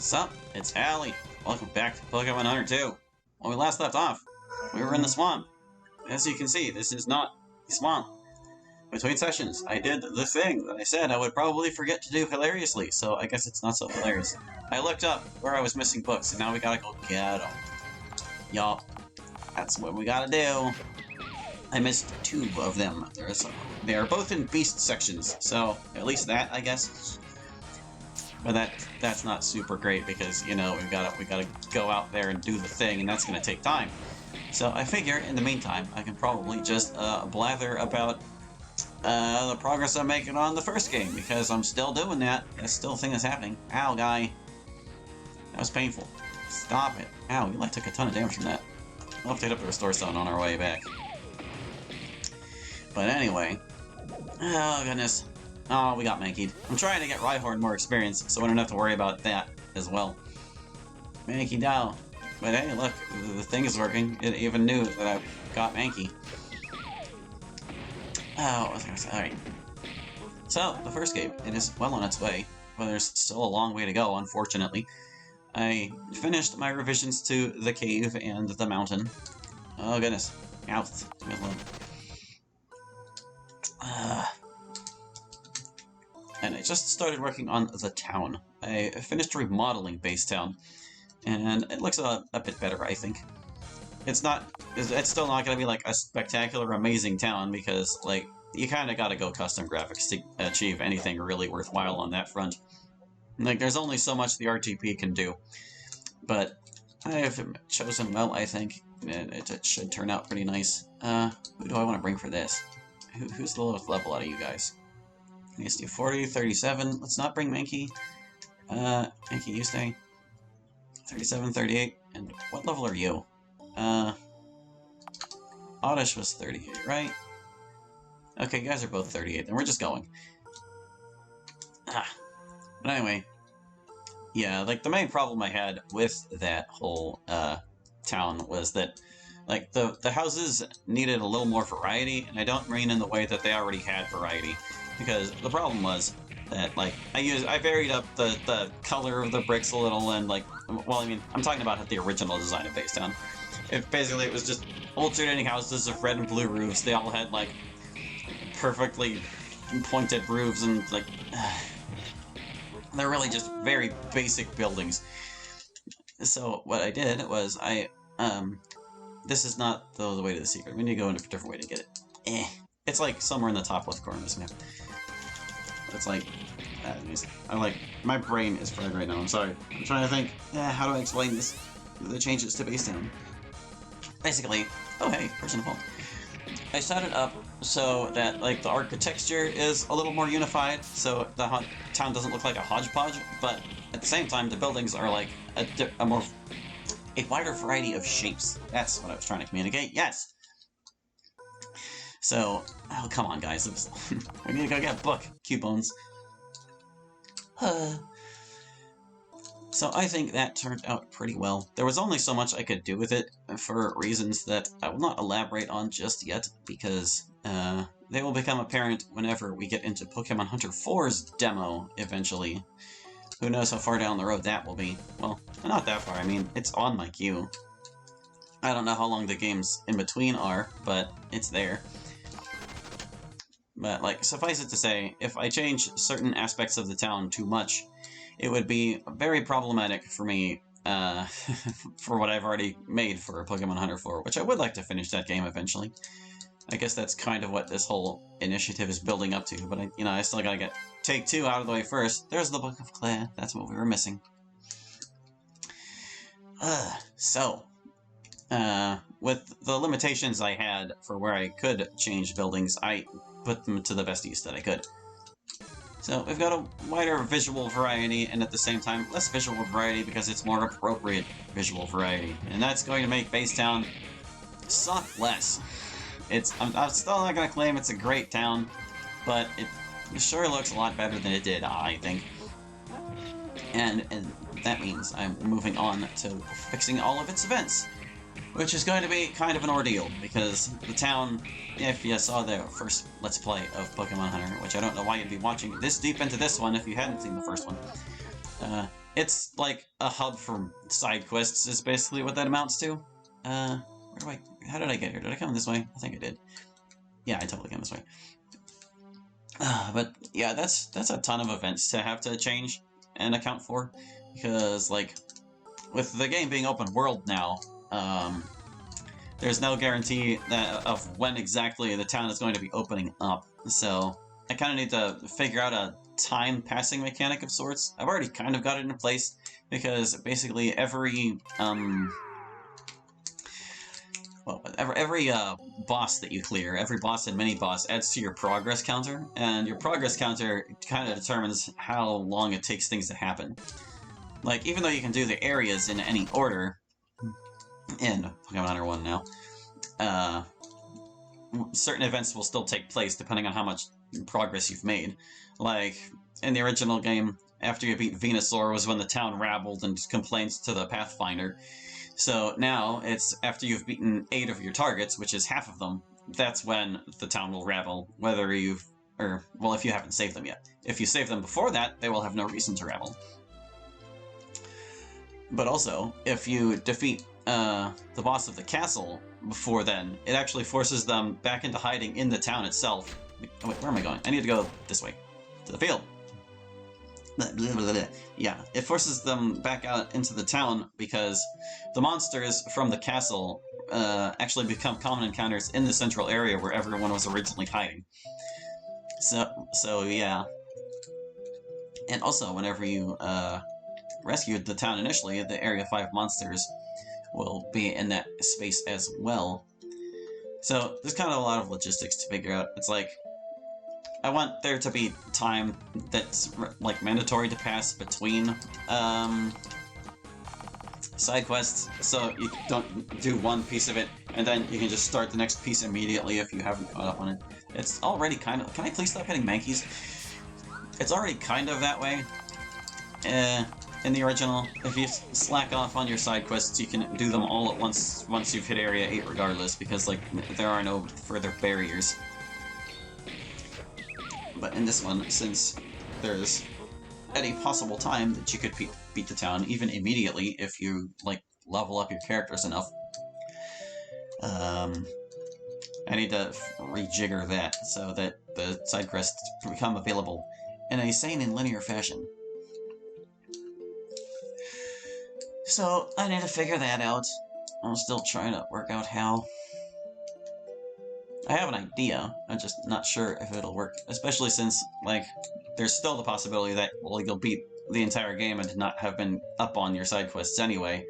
Sup, it's Hallie. Welcome back to Pokemon Hunter 2. When we last left off, we were in the swamp. As you can see, this is not the swamp. Between sessions, I did the thing that I said I would probably forget to do hilariously, so I guess it's not so hilarious. I looked up where I was missing books, and now we gotta go get them. Yup, that's what we gotta do. I missed 2 of them. They are both in beast sections, so at least that, I guess. But that's not super great because, you know, we gotta go out there and do the thing, and that's gonna take time. So I figure, in the meantime, I can probably just blather about the progress I'm making on the first game, because I'm still doing that. That's still a thing that's happening. Ow, guy. That was painful. Stop it. Ow, you like took a ton of damage from that. We'll have to hit up the Restore Stone on our way back. But anyway. Oh, goodness. Oh, we got Mankied. I'm trying to get Rhyhorn more experience, so I don't have to worry about that as well. Mankey down. But hey, look, the thing is working. It even knew that I got Mankey. Oh, what was I gonna say? Alright. So, the first game, it is well on its way, but there's still a long way to go, unfortunately. I finished my revisions to the cave and the mountain. Oh, goodness. Mouth. Leave me alone. And I just started working on the town. I finished remodeling Base Town, and it looks a bit better, I think. It's still not going to be like a spectacular, amazing town, because, like, you kind of got to go custom graphics to achieve anything really worthwhile on that front. Like, there's only so much the RTP can do. But I have chosen well, I think. It should turn out pretty nice. Who do I want to bring for this? Who's the lowest level out of you guys? Let's do 40, 37. Let's not bring Mankey. Mankey, you stay. 37, 38. And what level are you? Oddish was 38, right? Okay, you guys are both 38, then we're just going. But anyway. Yeah, like, the main problem I had with that whole, town was that, like, the houses needed a little more variety, and I don't mean in the way that they already had variety. Because the problem was that, like, I varied up the color of the bricks a little, and, like, well, I mean, I'm talking about the original design of Base Town. Basically, it was just alternating houses of red and blue roofs. They all had, like, perfectly pointed roofs, and, like, they're really just very basic buildings. So what I did was this is not the way to the secret. We need to go in a different way to get it. It's like somewhere in the top left corner of this map. It's like, my brain is fried right now, I'm sorry. I'm trying to think, how do I explain this? The changes to Base Town. Basically, oh hey, person fault. I set it up so that, like, the architecture is a little more unified, so the town doesn't look like a hodgepodge, but at the same time, the buildings are like a wider variety of shapes. That's what I was trying to communicate, yes! So, oh, come on, guys. We need to go get a book, Cubones. So I think that turned out pretty well. There was only so much I could do with it, for reasons that I will not elaborate on just yet, because they will become apparent whenever we get into Pokemon Hunter 4's demo, eventually. Who knows how far down the road that will be. Well, not that far, I mean, it's on my queue. I don't know how long the games in between are, but it's there. But, like, suffice it to say, if I change certain aspects of the town too much, it would be very problematic for me, for what I've already made for Pokemon Hunter 4, which I would like to finish that game eventually. I guess that's kind of what this whole initiative is building up to, but, I still gotta get Take 2 out of the way first. There's the Book of Clay. That's what we were missing. With the limitations I had for where I could change buildings, I put them to the best use that I could. So we've got a wider visual variety, and at the same time, less visual variety because it's more appropriate visual variety. And that's going to make Base Town suck less. I'm still not going to claim it's a great town, but it sure looks a lot better than it did, I think. And that means I'm moving on to fixing all of its events, which is going to be kind of an ordeal, because the town, if you saw the first Let's Play of Pokemon Hunter, which I don't know why you'd be watching this deep into this one if you hadn't seen the first one, it's like a hub for side quests is basically what that amounts to. How did I get here? Did I come this way? I think I did. Yeah, I totally came this way. But yeah, that's a ton of events to have to change and account for, because like with the game being open world now, there's no guarantee of when exactly the town is going to be opening up. So I kind of need to figure out a time passing mechanic of sorts. I've already kind of got it in place, because basically every boss that you clear, every boss and mini-boss adds to your progress counter, and your progress counter kind of determines how long it takes things to happen. Like, even though you can do the areas in any order, in Pokémon Hunter 1 now, certain events will still take place depending on how much progress you've made. Like, in the original game, after you beat Venusaur was when the town rabbled and complained to the Pathfinder. So now, it's after you've beaten 8 of your targets, which is half of them, that's when the town will rabble, whether you've... well, if you haven't saved them yet. If you save them before that, they will have no reason to rabble. But also, if you defeat the boss of the castle before then, it actually forces them back into hiding in the town itself. Oh, wait, where am I going? I need to go this way. To the field. Yeah, it forces them back out into the town because the monsters from the castle actually become common encounters in the central area where everyone was originally hiding. So yeah. And also, whenever you rescued the town initially, the Area 5 monsters will be in that space as well. So there's kind of a lot of logistics to figure out. It's like, I want there to be time that's like mandatory to pass between side quests, so you don't do one piece of it and then you can just start the next piece immediately if you haven't caught up on it. It's already kind of... Can I please stop hitting Mankeys? It's already kind of that way in the original. If you slack off on your side quests, you can do them all at once you've hit Area 8 regardless, because like there are no further barriers. But in this one, since there's any possible time that you could beat the town, even immediately, if you, like, level up your characters enough, I need to rejigger that so that the side quests become available in a sane and linear fashion. So, I need to figure that out. I'm still trying to work out how. I have an idea, I'm just not sure if it'll work, especially since, like, there's still the possibility that, well, you'll beat the entire game and not have been up on your side quests anyway,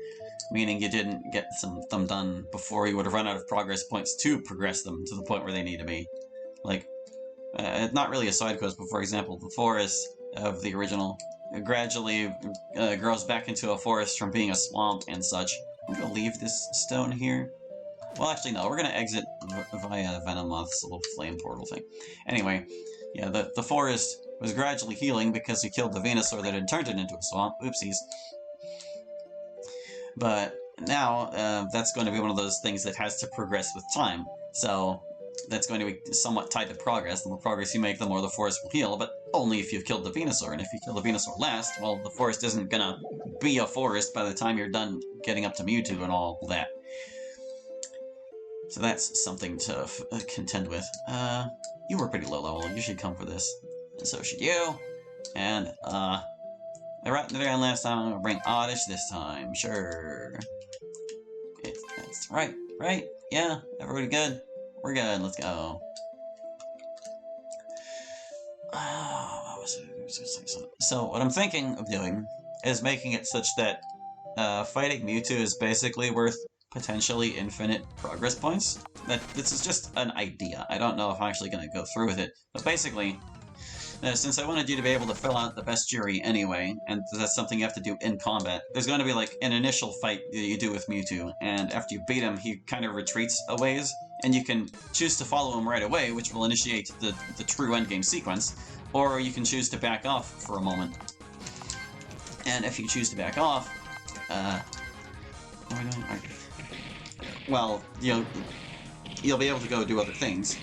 meaning you didn't get them done before you would have run out of progress points to progress them to the point where they need to be. Like, not really a side quest, but for example, the forest of the original gradually grows back into a forest from being a swamp and such. I'm gonna leave this stone here. Well, actually, no, we're gonna exit via Venomoth's little flame portal thing. Anyway, yeah, the forest was gradually healing because you killed the Venusaur that had turned it into a swamp. Oopsies. But now, that's going to be one of those things that has to progress with time. So, that's going to be somewhat tied to progress. The more progress you make, the more the forest will heal, but only if you've killed the Venusaur. And if you kill the Venusaur last, well, the forest isn't gonna be a forest by the time you're done getting up to Mewtwo and all that. So that's something to contend with. You were pretty low level. You should come for this. And so should you. And, I rat the ground last time. I'm gonna bring Oddish this time. Sure. That's right. Right? Yeah? Everybody good? We're good. Let's go. So, what I'm thinking of doing is making it such that fighting Mewtwo is basically worth potentially infinite progress points. This is just an idea. I don't know if I'm actually going to go through with it. But basically, since I wanted you to be able to fill out the bestiary anyway, and that's something you have to do in combat, there's going to be like an initial fight that you do with Mewtwo, and after you beat him, he kind of retreats a ways, and you can choose to follow him right away, which will initiate the true endgame sequence, or you can choose to back off for a moment. And if you choose to back off, what am I doing? Well, you'll be able to go do other things,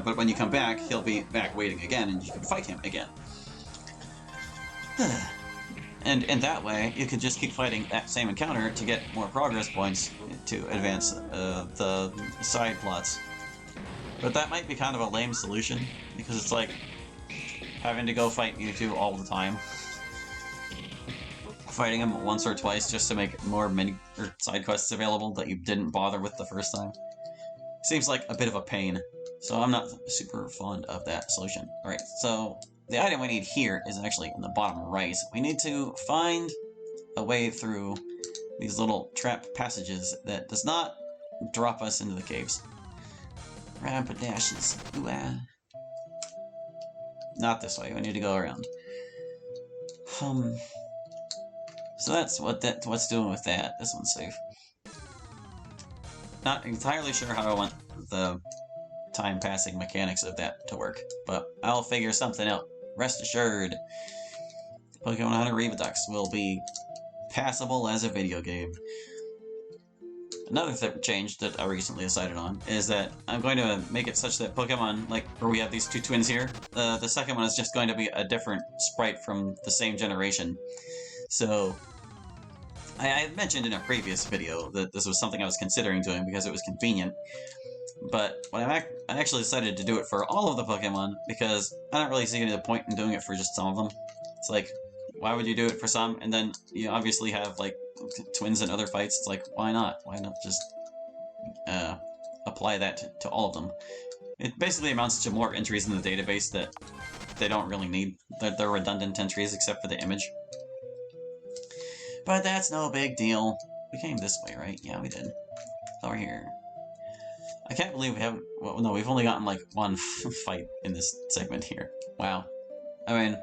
but when you come back, he'll be back waiting again, and you can fight him again. And in that way, you could just keep fighting that same encounter to get more progress points to advance the side plots. But that might be kind of a lame solution, because it's like having to go fight Mewtwo all the time. Fighting him once or twice just to make more mini or side quests available that you didn't bother with the first time. Seems like a bit of a pain, so I'm not super fond of that solution. Alright, so the item we need here is actually in the bottom right. We need to find a way through these little trap passages that does not drop us into the caves. Rampidashes. Not this way, we need to go around. So that's what's doing with that. This one's safe. Not entirely sure how I want the time-passing mechanics of that to work, but I'll figure something out. Rest assured, Pokemon Hunter Redux will be passable as a video game. Another change that I recently decided on is that I'm going to make it such that Pokemon, like where we have these two twins here, the second one is just going to be a different sprite from the same generation. So I had mentioned in a previous video that this was something I was considering doing because it was convenient, but when I actually decided to do it for all of the Pokemon because I don't really see any point in doing it for just some of them. It's like, why would you do it for some and then you obviously have like twins in other fights? It's like, why not? Why not just apply that to all of them? It basically amounts to more entries in the database that they don't really need. They're redundant entries except for the image. But that's no big deal. We came this way, right? Yeah, we did. Over here. I can't believe we haven't... Well, no, we've only gotten, like, one fight in this segment here. Wow. I mean,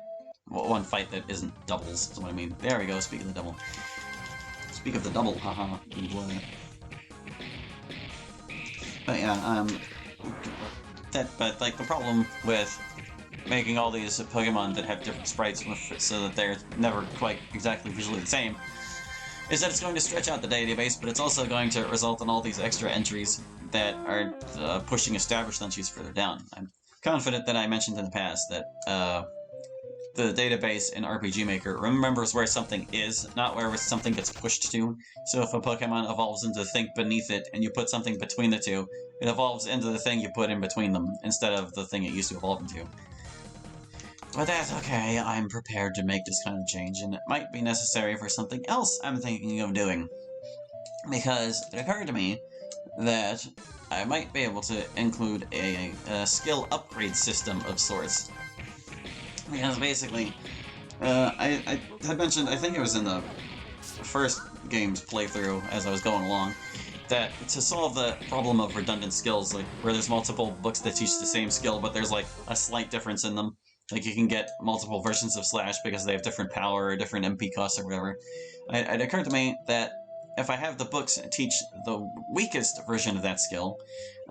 one fight that isn't doubles, is what I mean. There we go, speak of the double. Speak of the double, haha. But yeah, but, like, the problem with making all these Pokemon that have different sprites so that they're never quite exactly visually the same is that it's going to stretch out the database, but it's also going to result in all these extra entries that are pushing established entries further down. I'm confident that I mentioned in the past that the database in RPG Maker remembers where something is, not where something gets pushed to. So if a Pokemon evolves into the thing beneath it and you put something between the two, it evolves into the thing you put in between them instead of the thing it used to evolve into. But that's okay, I'm prepared to make this kind of change, and it might be necessary for something else I'm thinking of doing. Because it occurred to me that I might be able to include a skill upgrade system of sorts. Because basically, I had mentioned, I think it was in the first game's playthrough as I was going along, that to solve the problem of redundant skills, like where there's multiple books that teach the same skill, but there's like a slight difference in them, like you can get multiple versions of Slash because they have different power or different MP costs or whatever. It occurred to me that if I have the books teach the weakest version of that skill,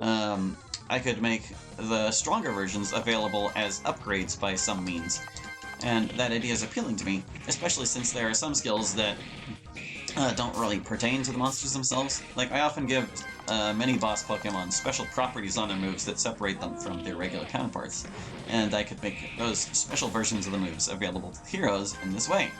I could make the stronger versions available as upgrades by some means. And that idea is appealing to me, especially since there are some skills that don't really pertain to the monsters themselves. Like, I often give mini-boss Pokemon special properties on their moves that separate them from their regular counterparts, and I could make those special versions of the moves available to the heroes in this way.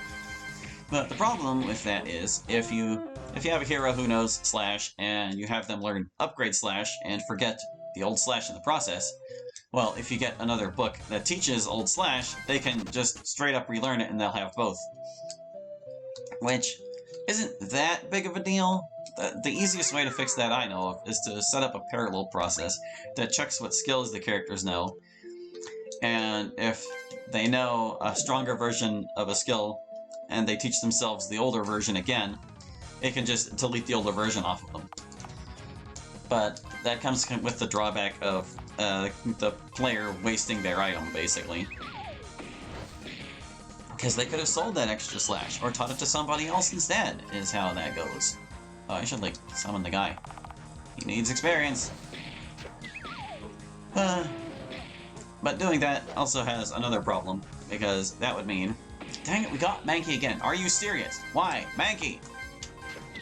But the problem with that is, if you have a hero who knows Slash, and you have them learn Upgrade Slash, and forget the old Slash in the process, well, if you get another book that teaches old Slash, they can just straight up relearn it and they'll have both. Which isn't that big of a deal. The easiest way to fix that I know of is to set up a parallel process that checks what skills the characters know, and if they know a stronger version of a skill and they teach themselves the older version again, it can just delete the older version off of them. But that comes with the drawback of the player wasting their item, basically. Because they could have sold that extra Slash, or taught it to somebody else instead, is how that goes. Oh, I should, like, summon the guy. He needs experience. But doing that also has another problem, because that would mean... Dang it, we got Mankey again. Are you serious? Why? Mankey!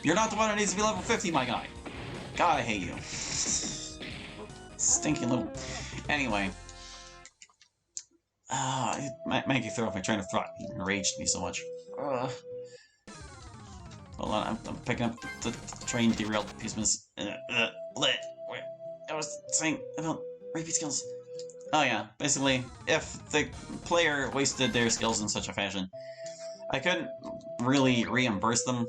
You're not the one who needs to be level 50, my guy. God, I hate you. Stinky little... Anyway... Mankey threw off my train of thought. He enraged me so much. Hold on, I'm picking up the train derailed pieces. Wait, I was saying about repeat skills. Oh yeah, basically, if the player wasted their skills in such a fashion, I couldn't really reimburse them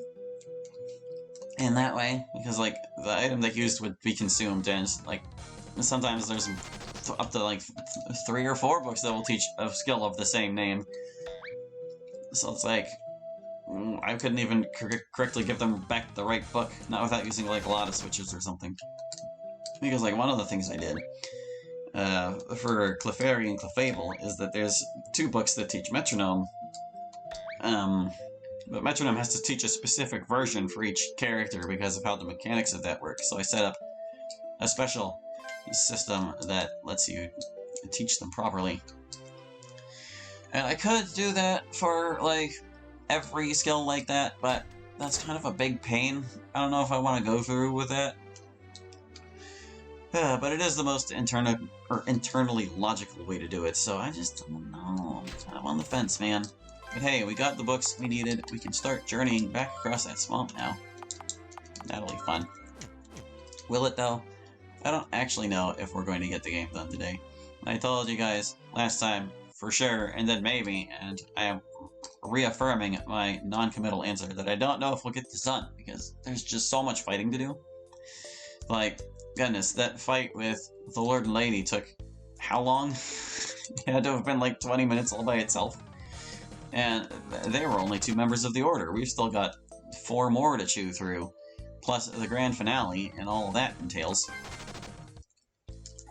in that way, because, like, the item they used would be consumed, and, like, sometimes there's up to, like, 3 or 4 books that will teach a skill of the same name. So it's like, I couldn't even correctly give them back the right book, not without using, like, a lot of switches or something. Because, like, one of the things I did for Clefairy and Clefable is that there's 2 books that teach Metronome, but Metronome has to teach a specific version for each character because of how the mechanics of that work. So I set up a special system that lets you teach them properly. And I could do that for, like, every skill like that, but that's kind of a big pain. I don't know if I want to go through with that. But it is the most internally logical way to do it, so I just don't know. I'm kind of on the fence, man. But hey, we got the books we needed. We can start journeying back across that swamp now. That'll be fun. Will it, though? I don't actually know if we're going to get the game done today. I told you guys last time, for sure, and then maybe, and I am reaffirming my non-committal answer that I don't know if we'll get this done, because there's just so much fighting to do. Like, goodness, that fight with the Lord and Lady took how long? It had to have been like 20 minutes all by itself. And they were only 2 members of the Order. We've still got 4 more to chew through, plus the grand finale and all that entails.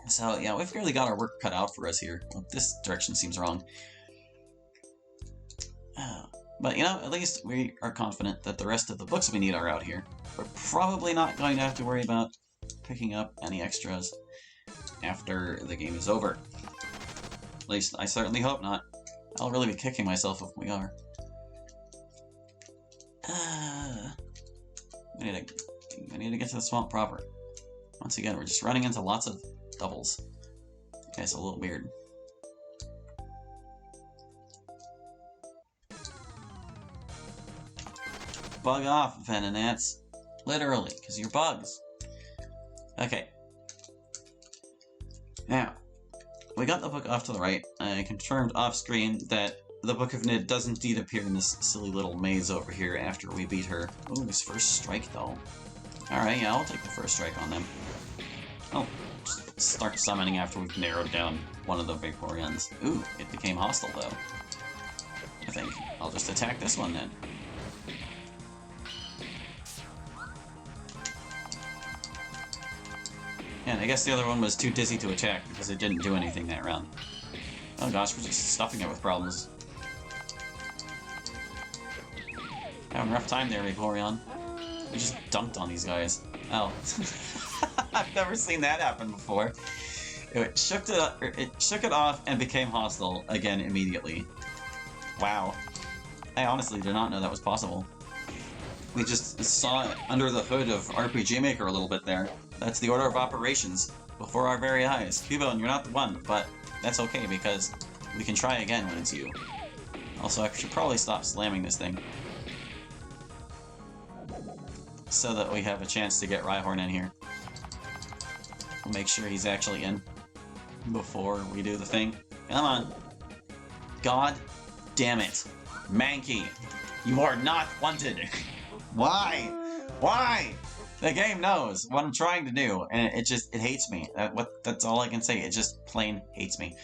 So, yeah, we've really got our work cut out for us here. Well, this direction seems wrong. But, you know, at least we are confident that the rest of the books we need are out here. We're probably not going to have to worry about picking up any extras after the game is over. At least, I certainly hope not. I'll really be kicking myself if we are. We need to get to the swamp proper. Once again, we're just running into lots of doubles. Okay, it's a little weird. Bug off, Venonats. Literally, because you're bugs. Okay. Now, we got the book off to the right. I confirmed off-screen that the Book of Nid does indeed appear in this silly little maze over here after we beat her. Ooh, this first strike, though. Alright, yeah, I'll take the first strike on them. Oh, just start summoning after we've narrowed down one of the Vaporeons. Ooh, it became hostile, though. I think I'll just attack this one, then. And I guess the other one was too dizzy to attack because it didn't do anything that round. Oh gosh, we're just stuffing it with problems. Having a rough time there, Vaporeon. We just dunked on these guys. Oh. I've never seen that happen before. It shook it off and became hostile again immediately. Wow. I honestly did not know that was possible. We just saw it under the hood of RPG Maker a little bit there. That's the order of operations before our very eyes. Cubone, you're not the one, but that's okay because we can try again when it's you. Also, I should probably stop slamming this thing so that we have a chance to get Rhyhorn in here. We'll make sure he's actually in before we do the thing. Come on. God damn it. Mankey, you are not wanted. Why? Why? The game knows what I'm trying to do, and it hates me. That's all I can say. It just plain hates me.